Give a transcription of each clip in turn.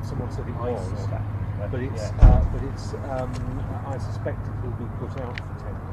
someone said it was, but it's I suspect it will be put out for tender.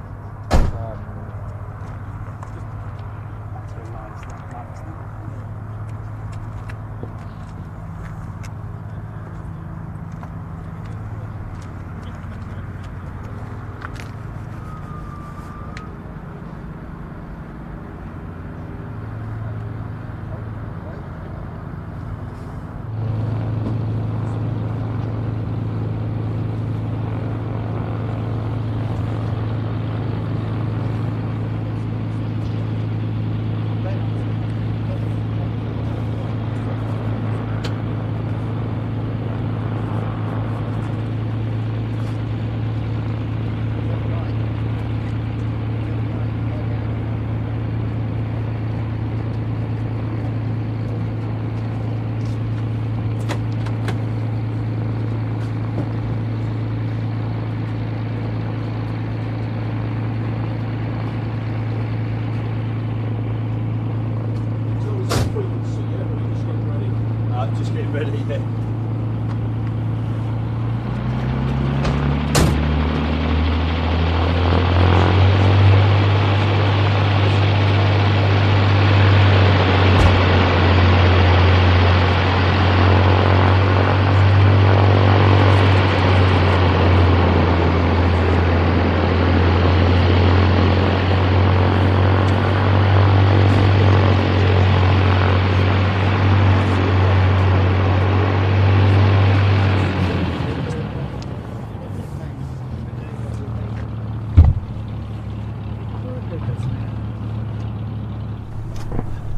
Just getting ready, yeah.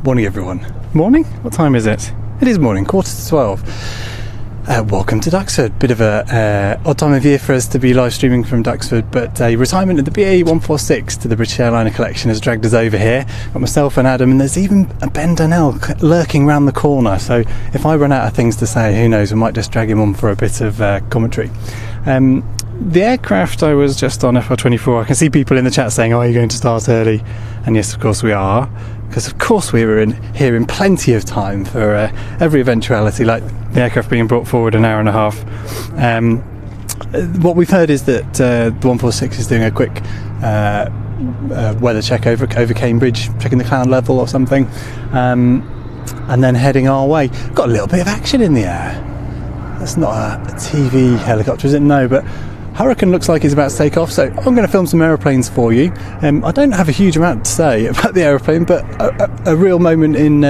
Morning everyone. Morning? What time is it? It is morning, 11:45. Welcome to Duxford. Bit of a odd time of year for us to be live streaming from Duxford, but a retirement of the BAE 146 to the British Airliner Collection has dragged us over here. Got myself and Adam, and there's even a Ben Donnell lurking round the corner, so if I run out of things to say, who knows, we might just drag him on for a bit of commentary. The aircraft I was just on, FR24, I can see people in the chat saying, oh, are you going to start early? And yes, of course we are, because of course we were here in plenty of time for every eventuality, like the aircraft being brought forward an hour and a half. What we've heard is that the 146 is doing a quick weather check over Cambridge, checking the cloud level or something, and then heading our way. Got a little bit of action in the air. That's not a TV helicopter, is it? No, but Hurricane looks like it's about to take off, so I'm going to film some aeroplanes for you. I don't have a huge amount to say about the aeroplane, but a real moment in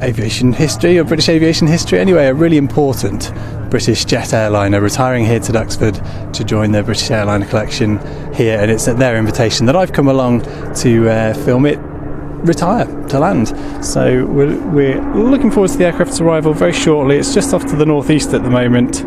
aviation history, or British aviation history anyway. A really important British jet airliner retiring here to Duxford to join the British Airliner Collection here, and it's at their invitation that I've come along to film it retire, to land. So we're looking forward to the aircraft's arrival very shortly. It's just off to the northeast at the moment,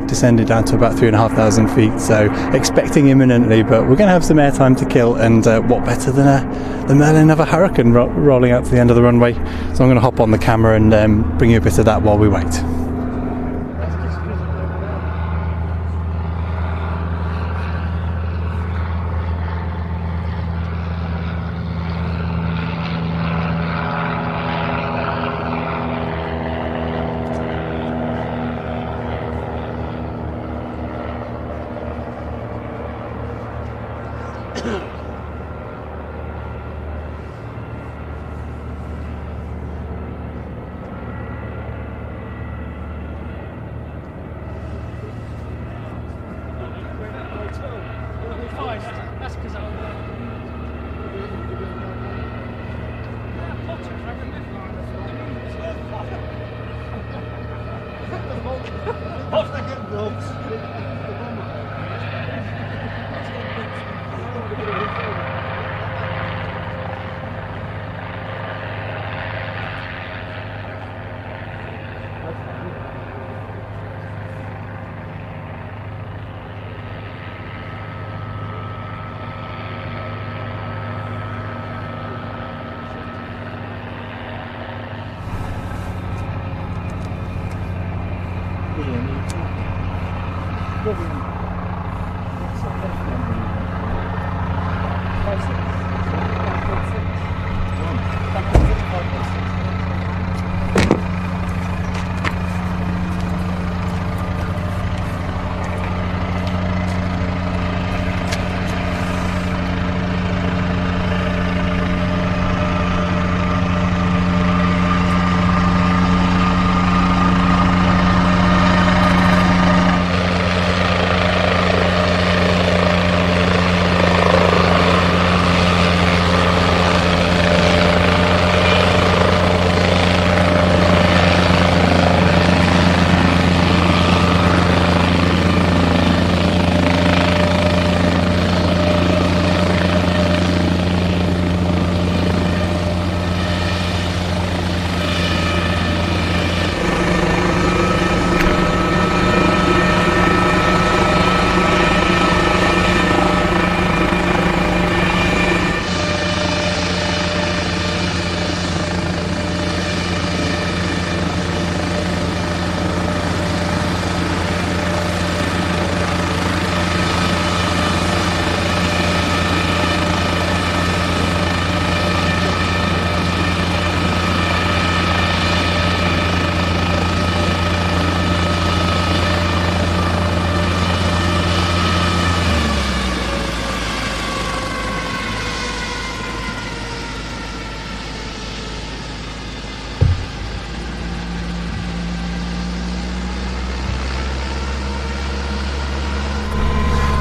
descended down to about 3,500 feet, so expecting imminently, but we're going to have some airtime to kill, and what better than the Merlin of a Hurricane rolling out to the end of the runway. So I'm going to hop on the camera and bring you a bit of that while we wait.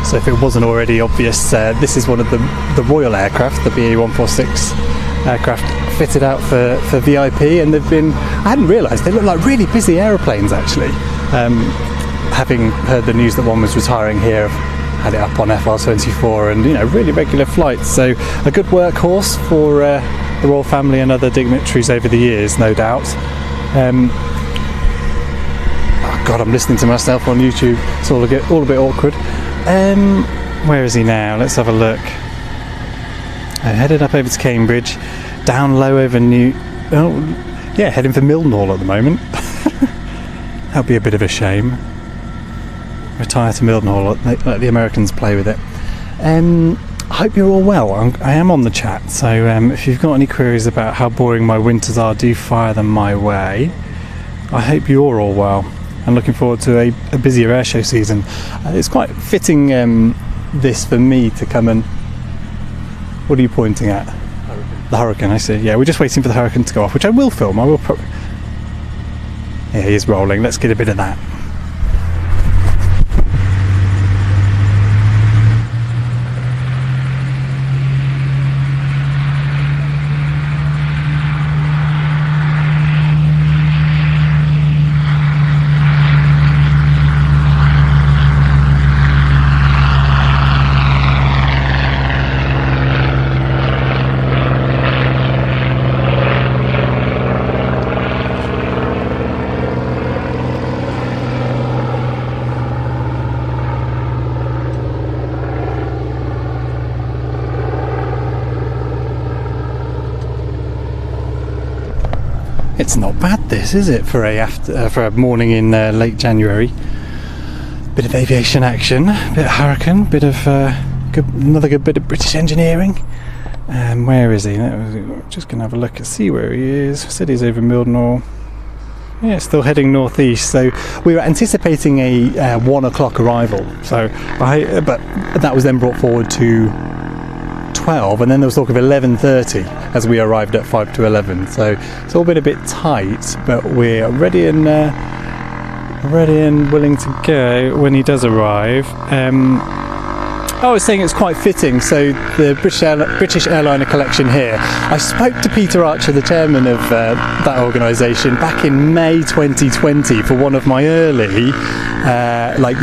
So if it wasn't already obvious, this is one of the Royal aircraft, the BA146 aircraft fitted out for VIP, and they've been, I hadn't realised, they look like really busy aeroplanes actually. Having heard the news that one was retiring here, I've had it up on FR24 and, you know, really regular flights, so a good workhorse for the royal family and other dignitaries over the years, no doubt. Oh God, I'm listening to myself on YouTube, it's all a bit awkward. Where is he now? Let's have a look. Headed up over to Cambridge, down low over heading for Mildenhall at the moment. That'll be a bit of a shame. Retire to Mildenhall, let the Americans play with it. I hope you're all well. I am on the chat, so if you've got any queries about how boring my winters are, do fire them my way. I hope you're all well. I'm looking forward to a busier airshow season. It's quite fitting this for me to come and... What are you pointing at? Hurricane. The Hurricane, I see. Yeah, we're just waiting for the Hurricane to go off, which I will film. Yeah, he is rolling. Let's get a bit of that. It's not bad, this, is it, for a morning in late January? Bit of aviation action, bit of Hurricane, bit of another good bit of British engineering. Where is he? Just going to have a look and see where he is. Said he's over Mildenhall. Yeah, still heading northeast. So we were anticipating a 1 o'clock arrival. So, but that was then brought forward to 12, and then there was talk of 11:30 as we arrived at 5 to 11. So it's all been a bit tight, but we're ready and willing to go when he does arrive. I was saying it's quite fitting. So the British Airliner Collection here. I spoke to Peter Archer, the chairman of that organisation, back in May 2020 for one of my early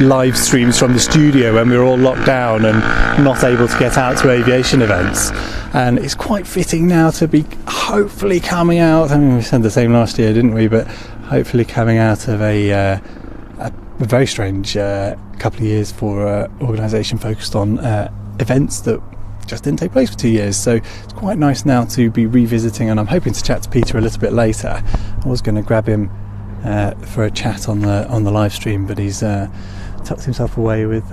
live streams from the studio when we were all locked down and not able to get out to aviation events. And it's quite fitting now to be hopefully coming out. I mean, we said the same last year, didn't we? But hopefully coming out of a very strange couple of years for an organisation focused on events that just didn't take place for 2 years. So it's quite nice now to be revisiting, and I'm hoping to chat to Peter a little bit later. I was going to grab him for a chat on the live stream, but he's tucked himself away with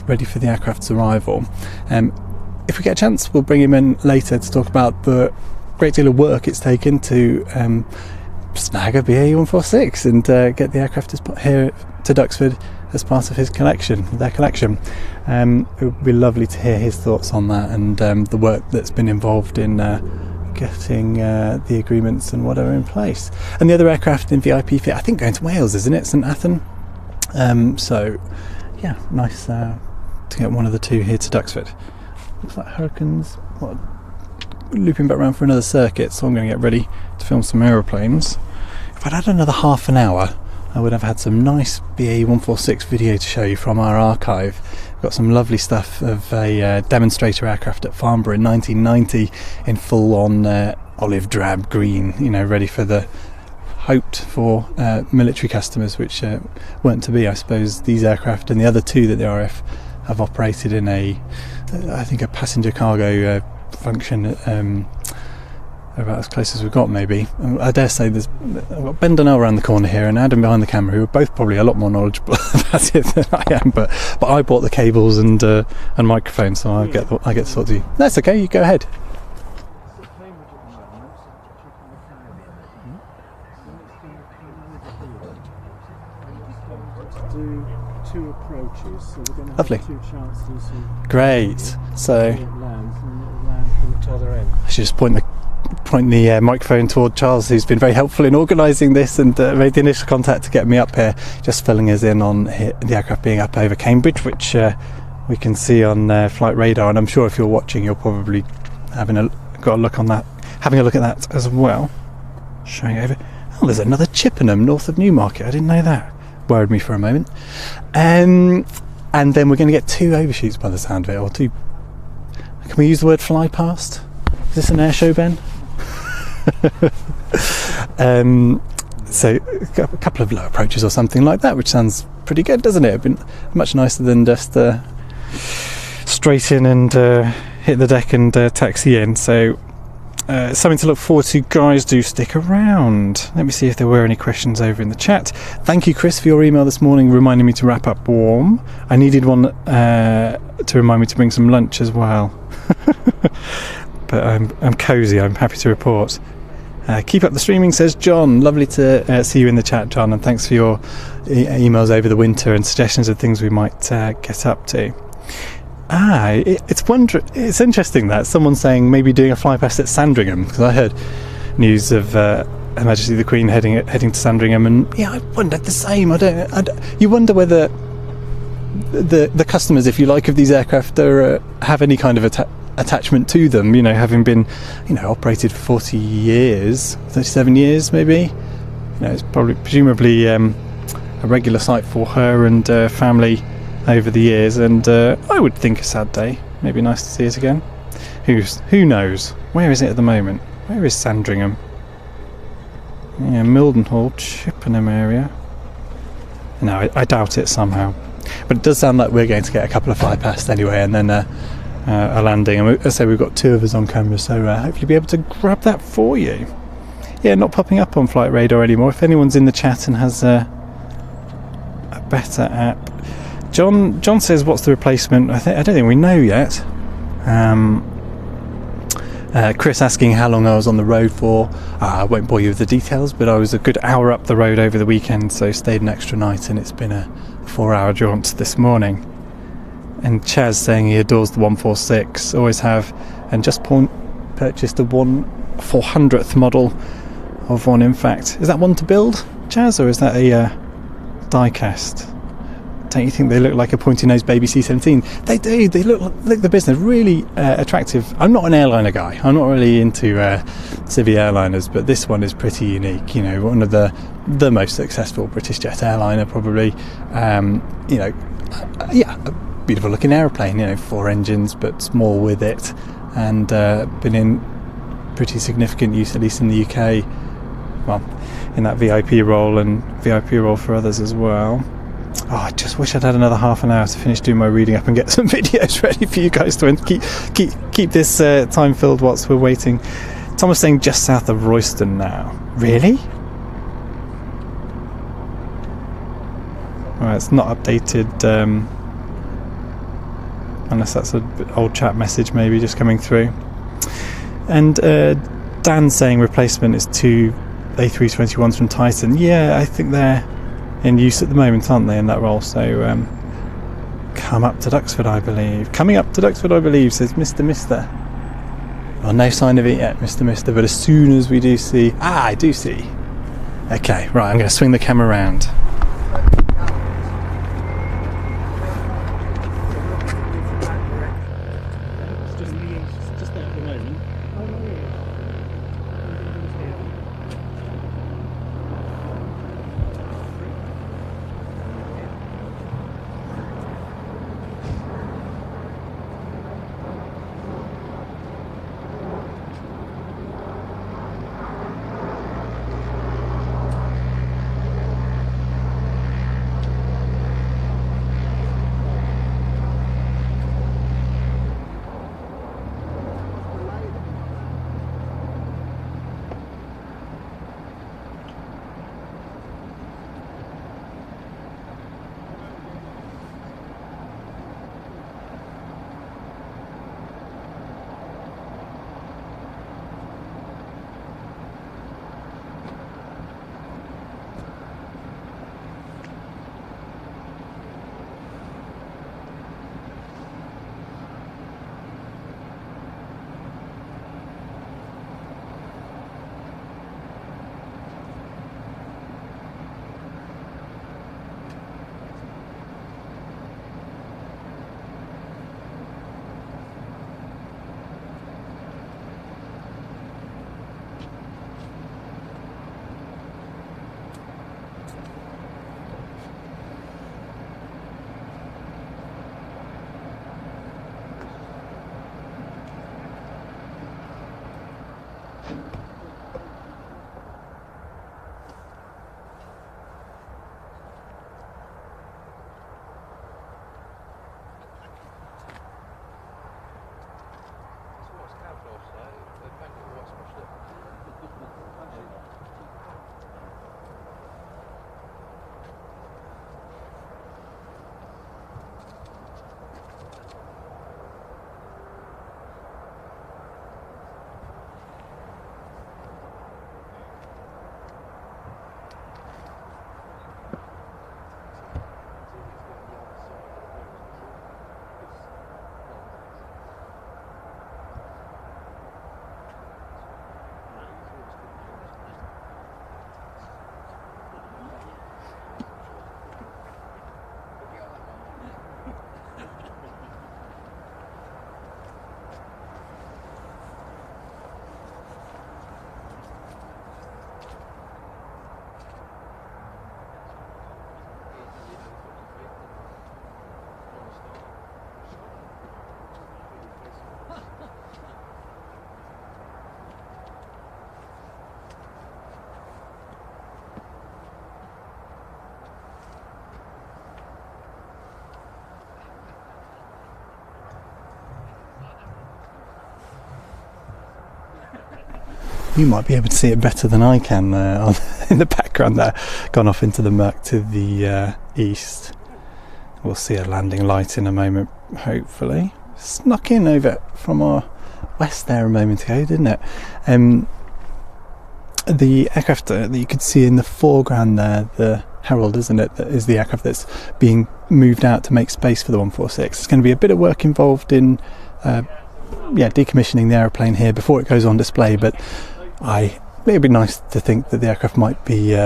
ready for the aircraft's arrival. If we get a chance, we'll bring him in later to talk about the great deal of work it's taken to snag a BA146 and get the aircraft here to Duxford as part of their collection. It would be lovely to hear his thoughts on that and the work that's been involved in getting the agreements and whatever in place. And the other aircraft in VIP fit, I think, going to Wales, isn't it? St Athan. So yeah, nice to get one of the two here to Duxford. Looks like Hurricanes looping back around for another circuit, so I'm going to get ready to film some aeroplanes. If I'd had another half an hour, I would have had some nice BA146 video to show you from our archive. We've got some lovely stuff of a demonstrator aircraft at Farnborough in 1990 in full-on olive drab green, ready for the hoped for military customers, which weren't to be. I suppose these aircraft and the other two that the RAF have operated in a passenger cargo function, about as close as we've got, maybe. I dare say I've got Ben Donnell around the corner here and Adam behind the camera, who are both probably a lot more knowledgeable about it than I am, but I bought the cables and microphones, so I get to talk to you. That's okay, you go ahead. Do two approaches, so we're going to Lovely. have two chances of Great. So it lands, and it will land from the other end. I should just point point the microphone toward Charles, who's been very helpful in organising this and made the initial contact to get me up here, just filling us in on the aircraft being up over Cambridge, which we can see on flight radar, and I'm sure if you're watching you're probably having a look at that as well. Showing over. Oh, there's another Chippenham north of Newmarket. I didn't know that. Worried me for a moment. And then we're going to get 2 overshoots by the sound of it, or 2. Can we use the word fly past? Is this an air show, Ben? So a couple of low approaches or something like that, which sounds pretty good, doesn't it? It'd been much nicer than just straight in and hit the deck and taxi in. So something to look forward to, guys. Do stick around. Let me see if there were any questions over in the chat. Thank you, Chris, for your email this morning reminding me to wrap up warm. I needed one to remind me to bring some lunch as well. But I'm cosy, I'm happy to report. Keep up the streaming, says John. Lovely to see you in the chat, John, and thanks for your emails over the winter and suggestions of things we might get up to. It's interesting that someone's saying maybe doing a fly past at Sandringham, because I heard news of Her Majesty the Queen heading to Sandringham, and yeah, I wondered the same. You wonder whether the customers, if you like, of these aircraft have any kind of attachment to them, having been operated for 40 years, 37 years maybe. It's presumably a regular sight for her and family over the years, and I would think a sad day. Maybe nice to see it again. Who knows? Where is it at the moment? Where is Sandringham? Yeah, Mildenhall, Chippenham area. No, I doubt it somehow. But it does sound like we're going to get a couple of fly past anyway, and then a landing. And I say we've got 2 of us on camera, so hopefully be able to grab that for you. Yeah, not popping up on flight radar anymore. If anyone's in the chat and has a better app. John says, what's the replacement? I don't think we know yet. Chris asking how long I was on the road for. I won't bore you with the details, but I was a good hour up the road over the weekend, so stayed an extra night, and it's been a 4-hour jaunt this morning. And Chaz saying he adores the 146, always have, and just purchased a 1/400th model of one. In fact, is that one to build, Chaz, or is that a die cast? Don't you think they look like a pointy-nosed baby C-17? They do. They look the business really attractive. I'm not an airliner guy. I'm not really into civvy airliners, but this one is pretty unique. One of the most successful British jet airliner, probably. Yeah, a beautiful looking aeroplane. 4 engines, but small with it, and been in pretty significant use, at least in the UK. Well, in that VIP role and VIP role for others as well. Oh, I just wish I'd had another half an hour to finish doing my reading up and get some videos ready for you guys to keep this time filled whilst we're waiting. Thomas saying just south of Royston now. Really? Well, it's not updated, unless that's an old chat message maybe just coming through. And Dan saying replacement is 2 A321s from Titan. Yeah, I think they're in use at the moment, aren't they, in that role? So coming up to Duxford, I believe, says Mr. Well, no sign of it yet, Mr. But as soon as we do see... I do see. Okay, right, I'm going to swing the camera around. You might be able to see it better than I can in the background there. Gone off into the murk to the east. We'll see a landing light in a moment, hopefully. Snuck in over from our west there a moment ago, didn't it? The aircraft that you could see in the foreground there, the Herald, isn't it, that is the aircraft that's being moved out to make space for the 146. There's going to be a bit of work involved in decommissioning the aeroplane here before it goes on display, but it'd be nice to think that the aircraft might be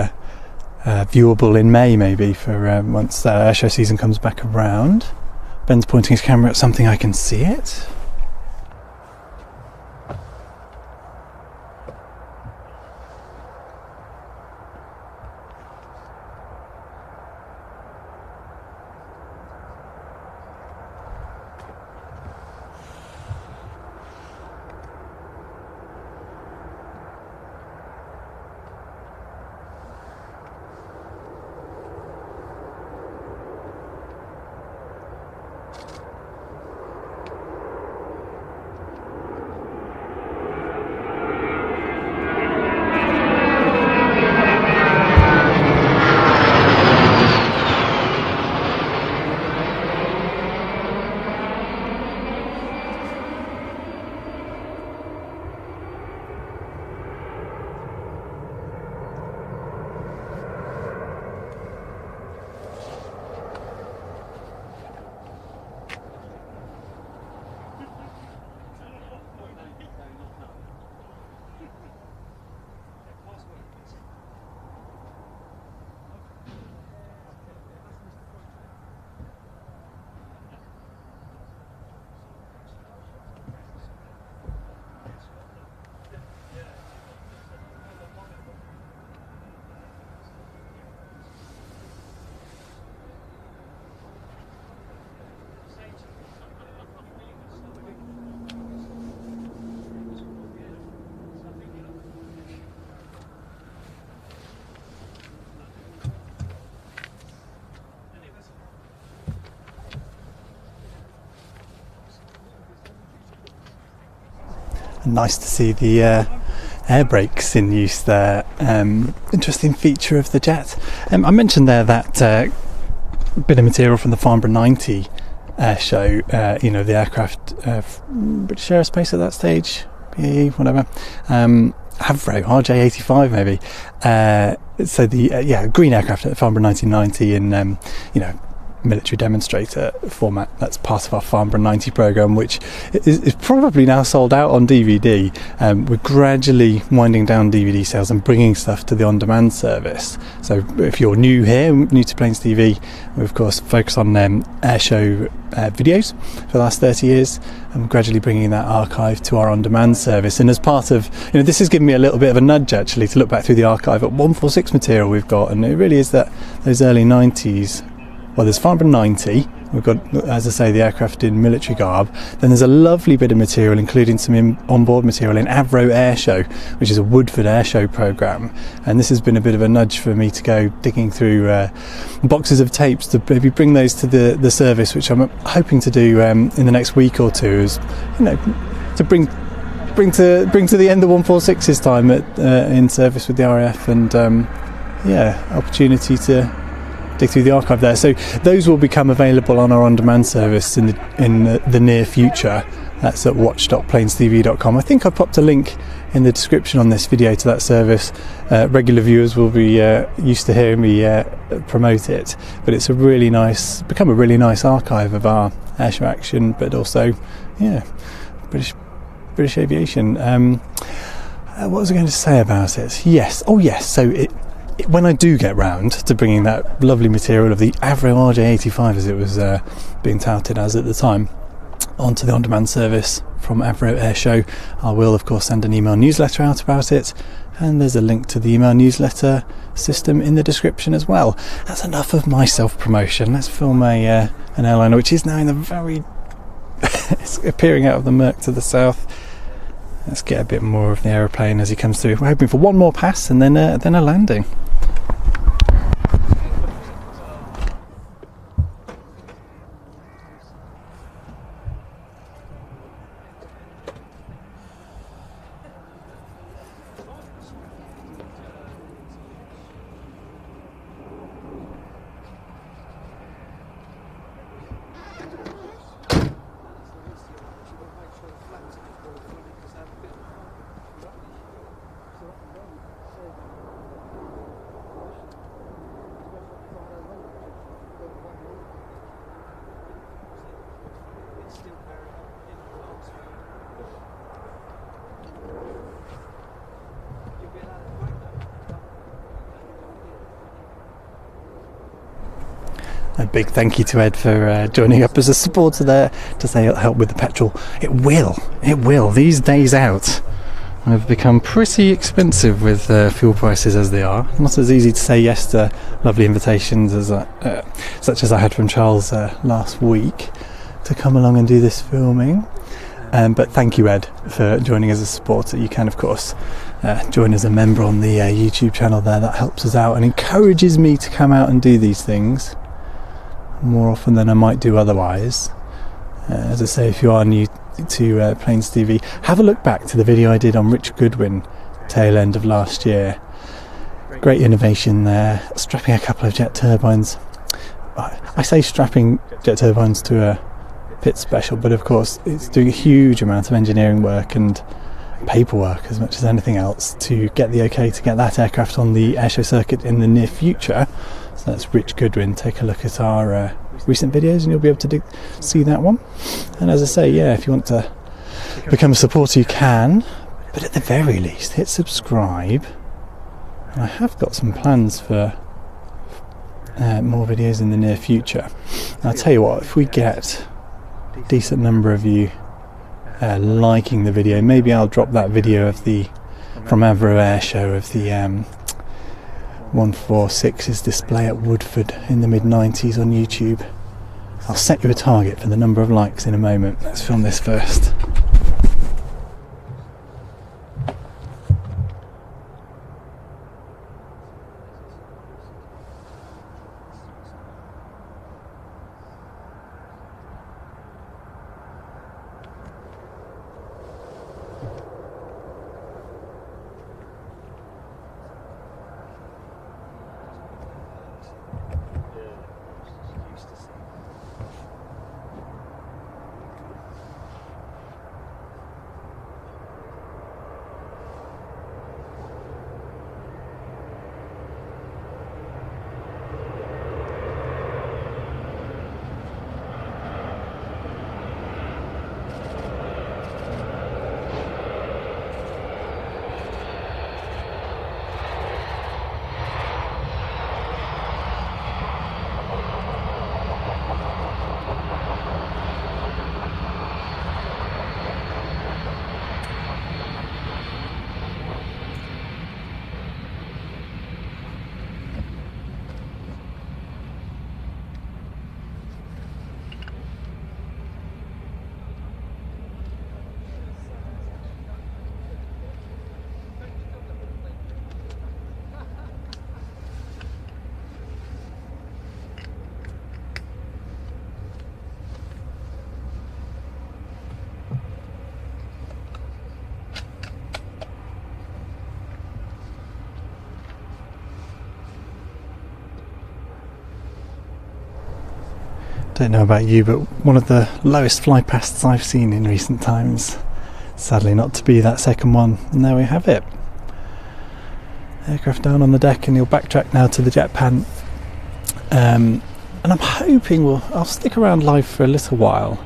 viewable in May, maybe, for once airshow season comes back around. Ben's pointing his camera at something, I can see it. Nice to see the air brakes in use there. Interesting feature of the jet. I mentioned there that bit of material from the Farnborough 90 air show. The aircraft, British Aerospace at that stage, BAE, whatever. Havro, RJ85 maybe. So the green aircraft at the Farnborough 1990 in military demonstrator format. That's part of our Farnborough 90 programme, which is probably now sold out on DVD. We're gradually winding down DVD sales and bringing stuff to the on-demand service. So if you're new here, new to Planes TV, we of course focus on airshow videos for the last 30 years, and gradually bringing that archive to our on-demand service. And as part of, this has given me a little bit of a nudge actually to look back through the archive at 146 material we've got, and it really is that those early 90s. Well, there's Farnborough 90, we've got, as I say, the aircraft in military garb. Then there's a lovely bit of material, including some onboard material in Avro Airshow, which is a Woodford Airshow programme. And this has been a bit of a nudge for me to go digging through boxes of tapes to maybe bring those to the service, which I'm hoping to do in the next week or two, is, to bring to the end of 146's time in service with the RAF, and opportunity to dig through the archive there. So those will become available on our on-demand service in the near future. That's at watch.planestv.com. I think I popped a link in the description on this video to that service. Regular viewers will be used to hearing me promote it, but it's become a really nice archive of our airshow action, but also British aviation. What was I going to say about it? So when I do get round to bringing that lovely material of the Avro RJ85, as it was being touted as at the time, onto the on-demand service from Avro Airshow, I will of course send an email newsletter out about it, and there's a link to the email newsletter system in the description as well. That's enough of my self-promotion. Let's film an airliner which is now in the very it's appearing out of the murk to the south. Let's get a bit more of the aeroplane as he comes through. We're hoping for one more pass and then a landing. A big thank you to Ed for joining up as a supporter there to say it'll help with the petrol. It will. These days out have become pretty expensive with fuel prices as they are. Not as easy to say yes to lovely invitations as such as I had from Charles last week to come along and do this filming. But thank you, Ed, for joining as a supporter. You can, of course, join as a member on the YouTube channel there. That helps us out and encourages me to come out and do these things more often than I might do otherwise. As I say, if you are new to Planes TV, have a look back to the video I did on Rich Goodwin tail end of last year. Great innovation there, strapping a couple of jet turbines. I say strapping jet turbines to a pit special, but of course it's doing a huge amount of engineering work and paperwork as much as anything else to get the okay to get that aircraft on the airshow circuit in the near future. So that's Rich Goodwin. Take a look at our recent videos and you'll be able to see that one. And as I say, yeah, if you want to become a supporter you can, but at the very least hit subscribe. And I have got some plans for more videos in the near future. And I'll tell you what, if we get a decent number of you liking the video, maybe I'll drop that video of the from Avro Airshow of the 146's display at Woodford in the mid-90s on YouTube. I'll set you a target for the number of likes in a moment. Let's film this first. Don't know about you, but one of the lowest fly pasts I've seen in recent times. Sadly not to be that second one. And there we have it. Aircraft down on the deck, and you'll backtrack now to the jet pan. And I'm hoping I'll stick around live for a little while.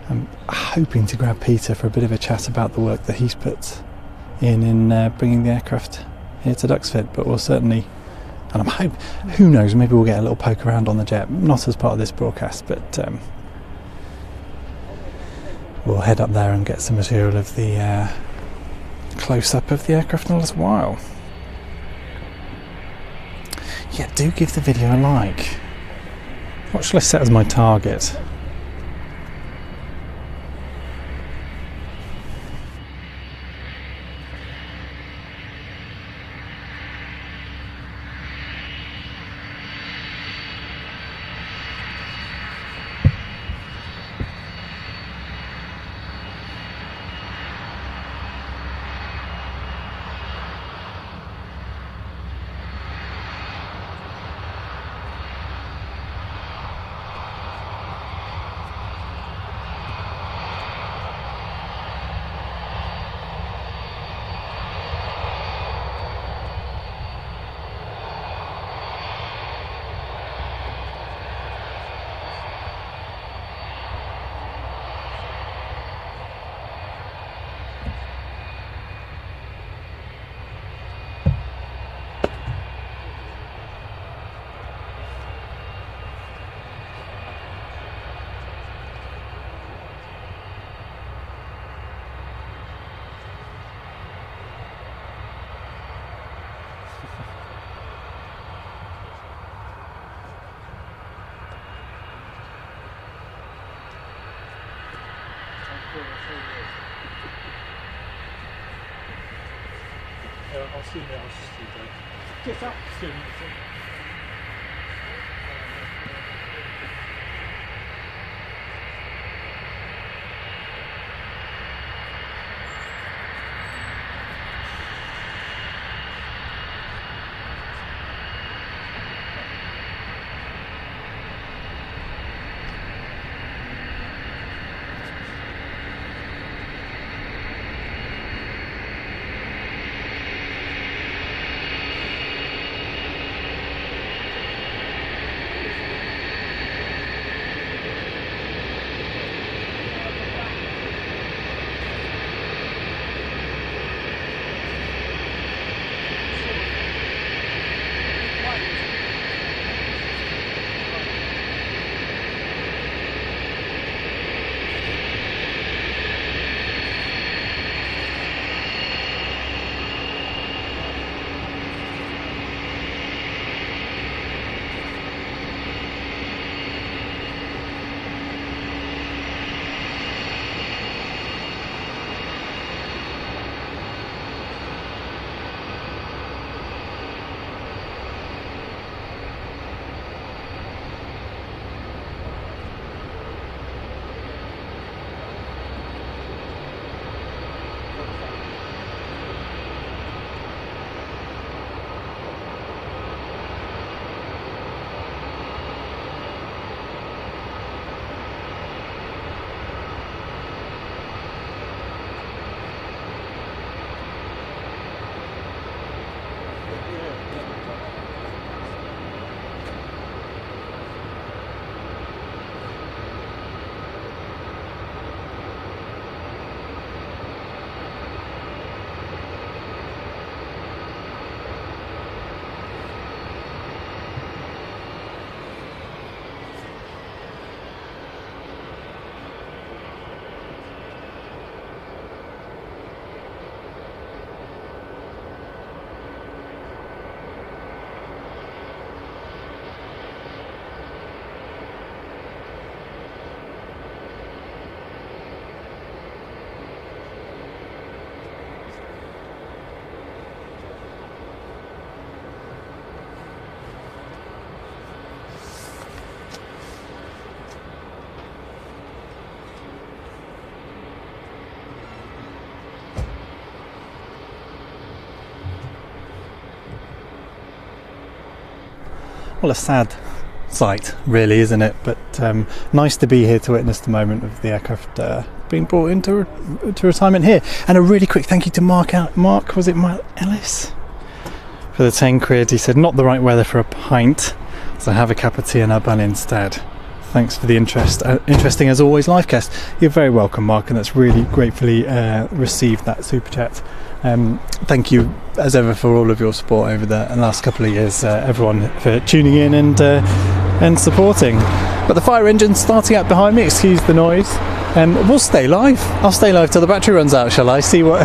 I'm hoping to grab Peter for a bit of a chat about the work that he's put in bringing the aircraft here to Duxford, but we'll certainly, and I'm hoping, who knows, maybe we'll get a little poke around on the jet, not as part of this broadcast, but we'll head up there and get some material of the close-up of the aircraft in a little while. Yeah, do give the video a like. What shall I set as my target? I'll see you now. Get up. Well, a sad sight, really, isn't it? But nice to be here to witness the moment of the aircraft being brought into retirement here. And a really quick thank you to Mark, was it Mark Ellis? For the 10 quid. He said, not the right weather for a pint, so have a cup of tea and a bun instead. Thanks for the interest. Interesting as always, livecast. You're very welcome, Mark, and that's really gratefully received that super chat. Thank you as ever for all of your support over the last couple of years, everyone, for tuning in and supporting. But the fire engine's starting out behind me, excuse the noise. We'll stay live. I'll stay live till the battery runs out, shall I? See what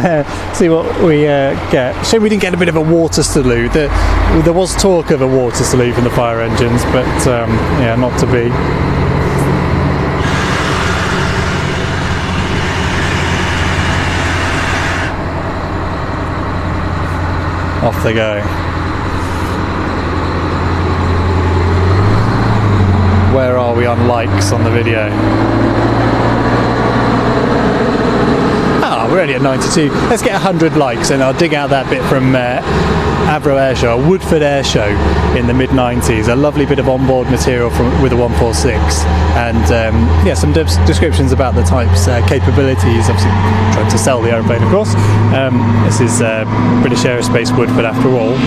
we get. Shame we didn't get a bit of a water salute. There was talk of a water salute from the fire engines, but yeah, not to be. Off they go. Where are we on likes on the video? We're only at 92. Let's get 100 likes and I'll dig out that bit from Avro Air Show, Woodford Air Show in the mid-90s. A lovely bit of onboard material with a 146 and yeah, some descriptions about the type's capabilities. Obviously trying to sell the aeroplane, of course. This is British Aerospace Woodford after all.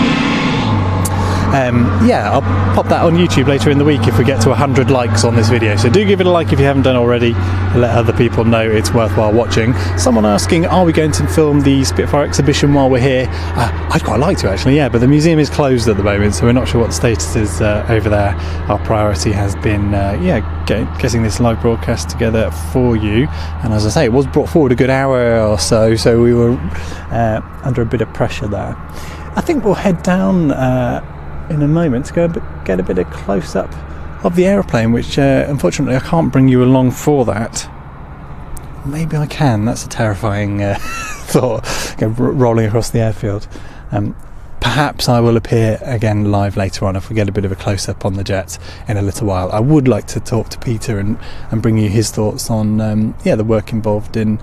Yeah, I'll pop that on YouTube later in the week if we get to 100 likes on this video. So do give it a like if you haven't done already. Let other people know it's worthwhile watching. Someone asking, are we going to film the Spitfire exhibition while we're here? I'd quite like to actually, yeah, but the museum is closed at the moment, so we're not sure what the status is over there. Our priority has been, yeah, getting this live broadcast together for you. And as I say, it was brought forward a good hour or so, so we were under a bit of pressure there. I think we'll head down in a moment to go get a bit of close-up of the aeroplane, which unfortunately I can't bring you along for that. maybe I can. That's a terrifying thought, rolling across the airfield. Perhaps I will appear again live later on if we get a bit of a close-up on the jet in a little while. I would like to talk to Peter and bring you his thoughts on the work involved in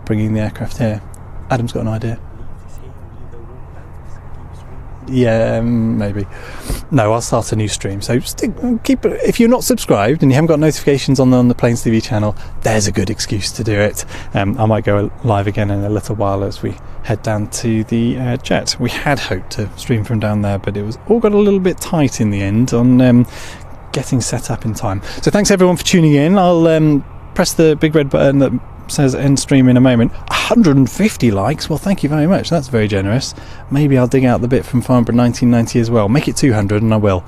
bringing the aircraft here. Adam's got an idea. Yeah, maybe. No, I'll start a new stream. So keep. If you're not subscribed and you haven't got notifications on the Planes TV channel, there's a good excuse to do it. I might go live again in a little while as we head down to the jet. We had hoped to stream from down there, but it was all got a little bit tight in the end on getting set up in time. So thanks everyone for tuning in. I'll press the big red button that says end stream in a moment. 150 likes, well thank you very much, that's very generous. Maybe I'll dig out the bit from Farnborough 1990 as well, make it 200 and I will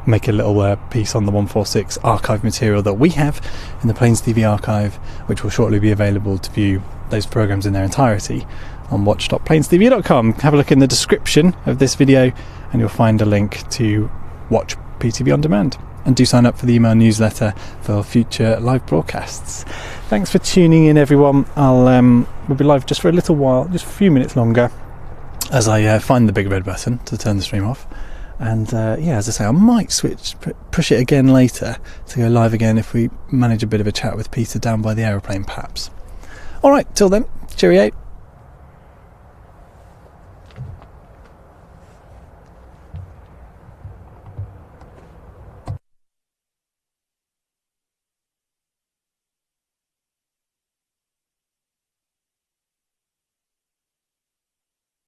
make a little piece on the 146 archive material that we have in the Planes TV archive, which will shortly be available to view those programmes in their entirety on watch.planestv.com. Have a look in the description of this video and you'll find a link to watch PTV On Demand. And do sign up for the email newsletter for future live broadcasts. Thanks for tuning in, everyone. We'll be live just for a little while, just a few minutes longer, as I find the big red button to turn the stream off. And as I say, I might push it again later to go live again if we manage a bit of a chat with Peter down by the aeroplane, perhaps. All right, till then, cheerio.